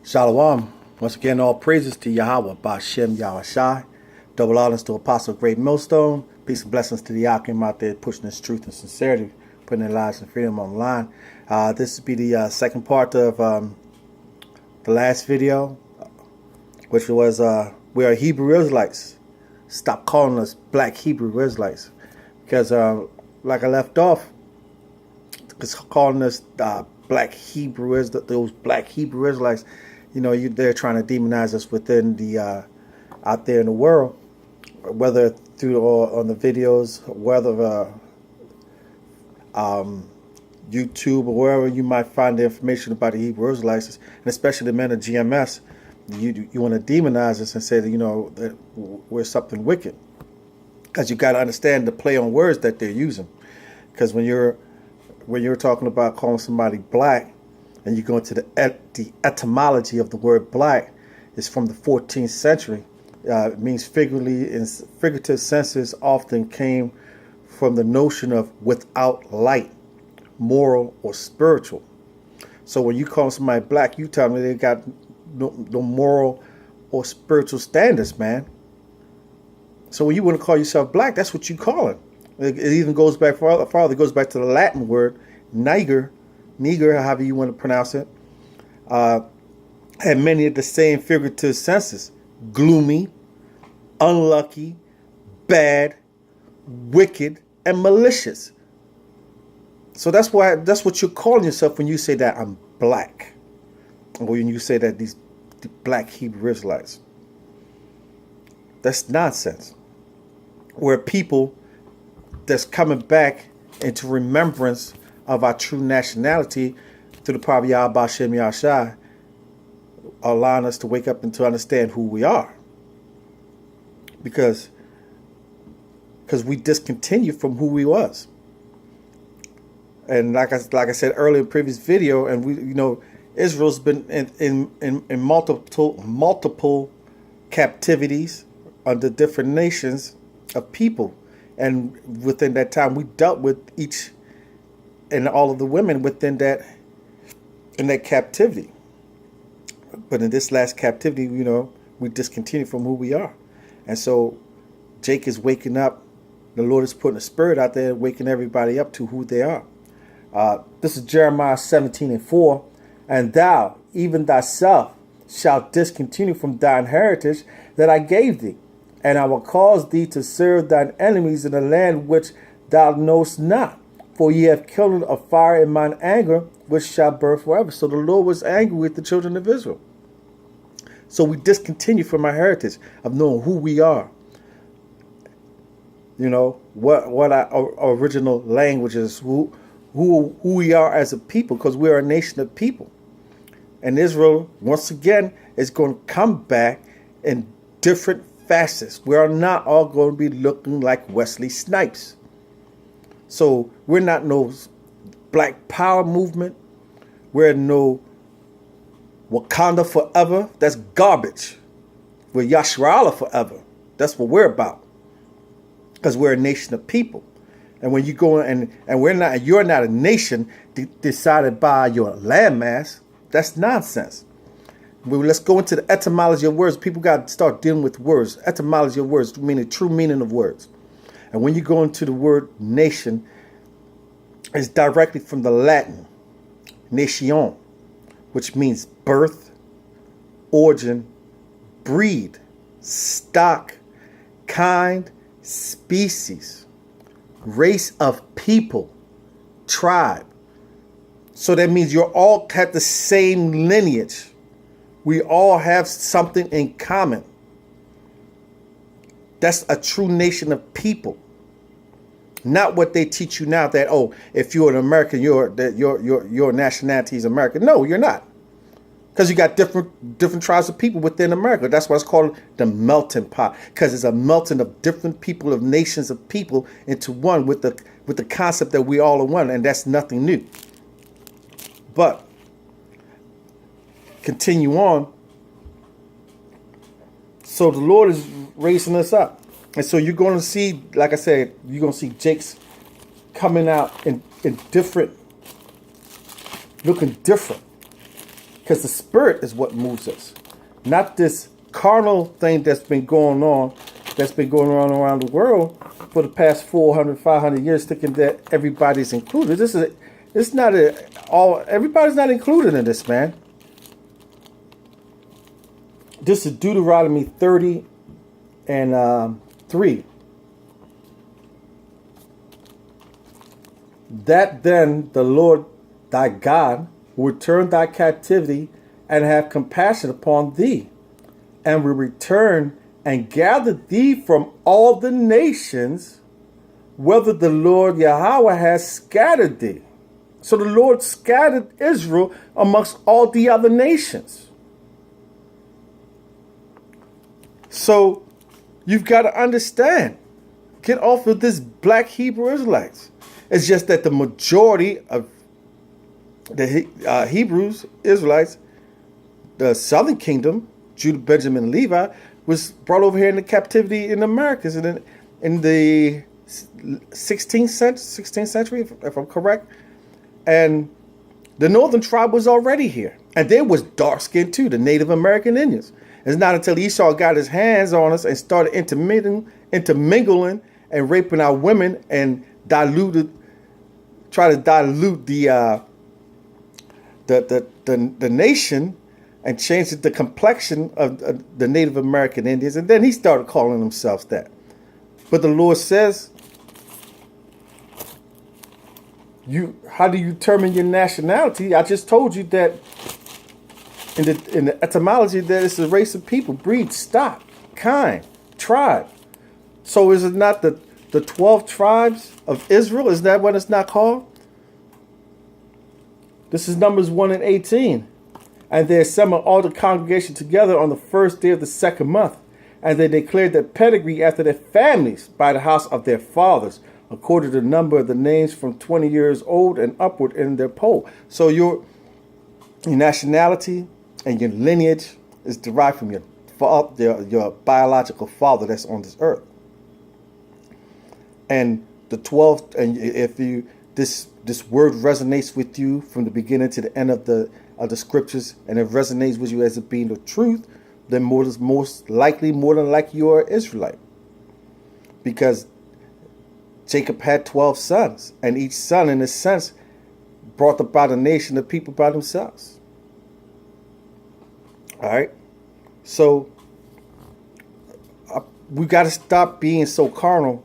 Shalom. Once again, all praises to Yahweh, Bashem Yahushai. Double honors to Apostle Great Millstone. Peace and blessings to the Akim out there pushing this truth and sincerity, putting their lives and freedom on the line. This will be the second part of the last video, which was we are Hebrew Israelites. Stop calling us Black Hebrew Israelites. Because like I left off, it's calling us Black Hebrew Israelites, those Black Hebrew Israelites. You know, they're trying to demonize us within the out there in the world, whether through or on the videos, whether YouTube or wherever you might find the information about the Hebrew Israelites, and especially the men of GMS. You want to demonize us and say that, you know, that we're something wicked, because you got to understand the play on words that they're using. Because when you're talking about calling somebody black, and you go into the etymology of the word black, it's from the 14th century. It means figuratively, in figurative senses, often came from the notion of without light, moral or spiritual. So when you call somebody black, you tell me they got no moral or spiritual standards, man. So when you want to call yourself black, that's what you call it. It even goes back farther. It goes back to the Latin word niger, however you want to pronounce it, had many of the same figurative senses: gloomy, unlucky, bad, wicked, and malicious. So that's what you're calling yourself when you say that I'm black, or when you say that the Black Hebrew Israelites. That's nonsense. We're people that's coming back into remembrance of our true nationality through the power of Yahweh Bashem Yahushai, allowing us to wake up and to understand who we are. Because we discontinued from who we was. And like I said earlier in the previous video, and we, you know, Israel's been in multiple captivities under different nations of people. And within that time, we dealt with each and all of the women within that captivity. But in this last captivity, you know, we discontinued from who we are. And so Jake is waking up. The Lord is putting a spirit out there, waking everybody up to who they are. This is Jeremiah 17:4. And thou, even thyself, shalt discontinue from thine heritage that I gave thee. And I will cause thee to serve thine enemies in a land which thou knowest not. For ye have kindled a fire in mine anger, which shall burn forever. So the Lord was angry with the children of Israel. So we discontinue from our heritage of knowing who we are. You know, what our original language is, who we are as a people, because we are a nation of people. And Israel, once again, is going to come back in different facets. We are not all going to be looking like Wesley Snipes. So we're not no Black Power movement. We're no Wakanda forever. That's garbage. We're Yasharala forever. That's what we're about. Because we're a nation of people. And when you go and you're not a nation decided by your landmass, that's nonsense. Well, let's go into the etymology of words. People got to start dealing with words. Etymology of words, meaning true meaning of words. And when you go into the word nation, it's directly from the Latin nation, which means birth, origin, breed, stock, kind, species, race of people, tribe. So that means you all have the same lineage. We all have something in common. That's a true nation of people. Not what they teach you now that, oh, if you're an American, your nationality is American. No, you're not. Because you got different tribes of people within America. That's why it's called the melting pot. Because it's a melting of different people, of nations of people into one with the concept that we all are one, and that's nothing new. But continue on. So the Lord is raising us up. And so you're going to see, like I said, you're going to see Jake's coming out in different, looking different. Because the spirit is what moves us, not this carnal thing that's been going on, around the world for the past 400, 500 years, thinking that everybody's included. Everybody's not included in this, man. This is Deuteronomy 30 and 3. That then the Lord thy God will turn thy captivity and have compassion upon thee, and will return and gather thee from all the nations, whether the Lord Yahweh has scattered thee. So the Lord scattered Israel amongst all the other nations. So you've got to understand, get off of this Black Hebrew Israelites. It's just that the majority of the Hebrews, Israelites, the southern kingdom, Judah, Benjamin, and Levi, was brought over here into captivity in the Americas in the 16th century, if I'm correct. And the northern tribe was already here. And they was dark-skinned too, the Native American Indians. It's not until Esau got his hands on us and started intermingling and raping our women and try to dilute the nation and change the complexion of the Native American Indians. And then he started calling themselves that. But the Lord says, how do you determine your nationality? I just told you that in the etymology that it's a race of people, breed, stock, kind, tribe. So is it not the 12 tribes of Israel? Is that what it's not called? This is Numbers 1 and 18. And they assembled all the congregation together on the first day of the second month. And they declared their pedigree after their families by the house of their fathers, according to the number of the names from 20 years old and upward in their poll. So your nationality and your lineage is derived from your biological father that's on this earth. And the 12, and if this word resonates with you from the beginning to the end of the scriptures, and it resonates with you as it being the truth, then more than likely you're an Israelite. Because Jacob had 12 sons, and each son, in a sense, brought about a nation of people by themselves. All right? So we got to stop being so carnal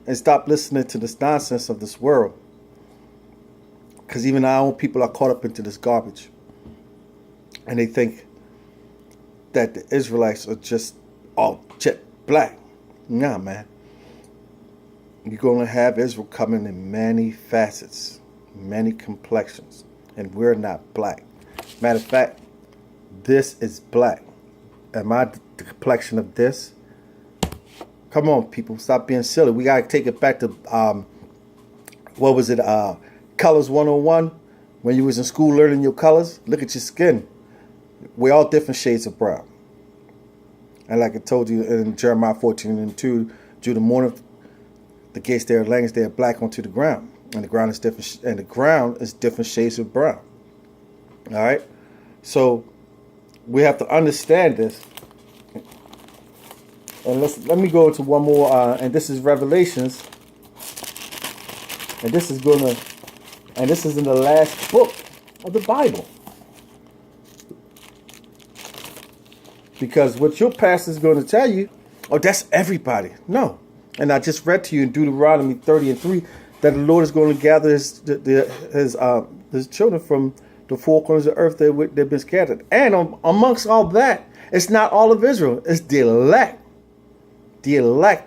and stop listening to this nonsense of this world. Because even our own people are caught up into this garbage. And they think that the Israelites are just all jet black. Nah, man. You're going to have Israel coming in many facets, many complexions. And we're not black. Matter of fact, this is black. Am I the complexion of this? Come on, people. Stop being silly. We got to take it back to, what was it? Colors 101. When you was in school learning your colors, look at your skin. We're all different shades of brown. And like I told you in Jeremiah 14 and 2, Judah mourneth the gates there, language there, black onto the ground. And the ground is different, and the ground is different shades of brown. All right? So we have to understand this. And let me go to one more, and this is Revelations. And this is in the last book of the Bible. Because what your pastor is going to tell you, oh, that's everybody. No. And I just read to you in Deuteronomy 30 and 3 that the Lord is going to gather his children from the four corners of the earth that they've been scattered. And amongst all that, it's not all of Israel. It's the elect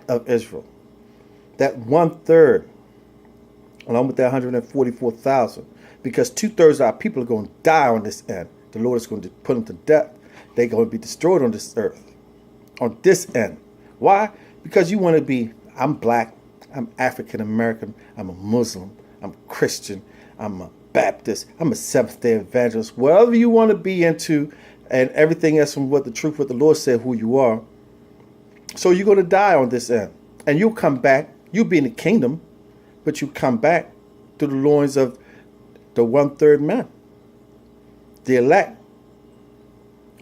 of Israel. That 1/3, along with that 144,000. Because 2/3 of our people are going to die on this end. The Lord is going to put them to death. They're going to be destroyed on this earth. On this end. Why? Because you want to be, I'm black, I'm African American, I'm a Muslim, I'm Christian, I'm a Baptist, I'm a Seventh-day Evangelist, whatever you want to be into, and everything else from what the Lord said who you are. So you're going to die on this end. And you'll come back, you'll be in the kingdom, but you come back to the loins of the 1/3 men. The elect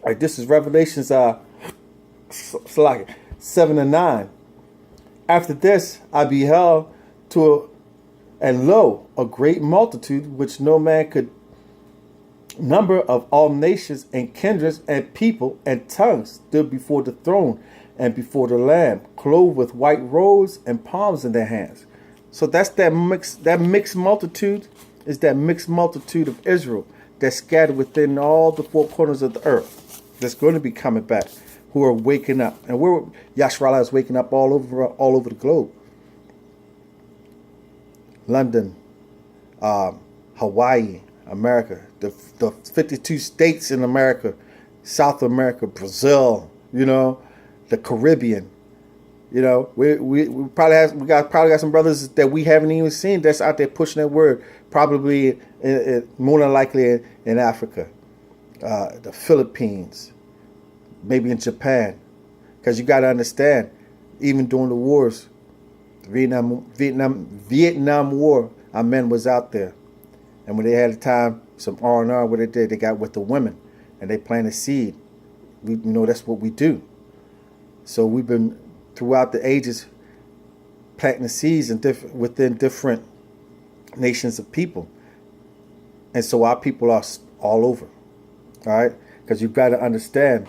right, this is Revelations 7:9. After this I beheld and lo, a great multitude which no man could number, of all nations and kindreds and people and tongues, stood before the throne and before the Lamb, clothed with white robes and palms in their hands. So that's that mixed multitude is that mixed multitude of Israel that's scattered within all the four corners of the earth. That's going to be coming back, who are waking up, and Yashrala is waking up all over the globe. London, Hawaii, America, the 52 states in America, South America, Brazil, the Caribbean. We probably got some brothers that we haven't even seen that's out there pushing that word. Probably more than likely in Africa, the Philippines, maybe in Japan, because you got to understand, even during the wars, the Vietnam War, our men was out there, and when they had the time, some R&R, what they did, they got with the women, and they planted seed. That's what we do. So we've been throughout the ages planting seeds within different nations of people. And so our people are all over. All right? Because you've got to understand,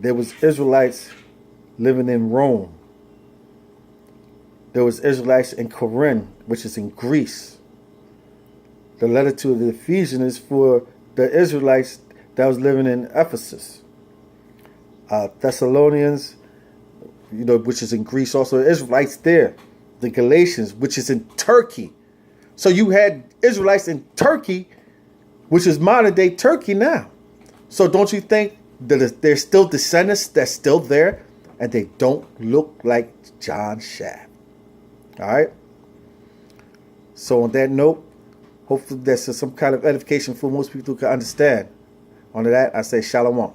there was Israelites living in Rome. There was Israelites in Corinth, which is in Greece. The letter to the Ephesians is for the Israelites that was living in Ephesus. Thessalonians, which is in Greece, also Israelites there. The Galatians, which is in Turkey. So you had Israelites in Turkey, which is modern day Turkey now. So don't you think that there's still descendants that's still there, and they don't look like John Shaft? All right. So on that note, hopefully there's some kind of edification for most people who can understand. On that, I say shalom.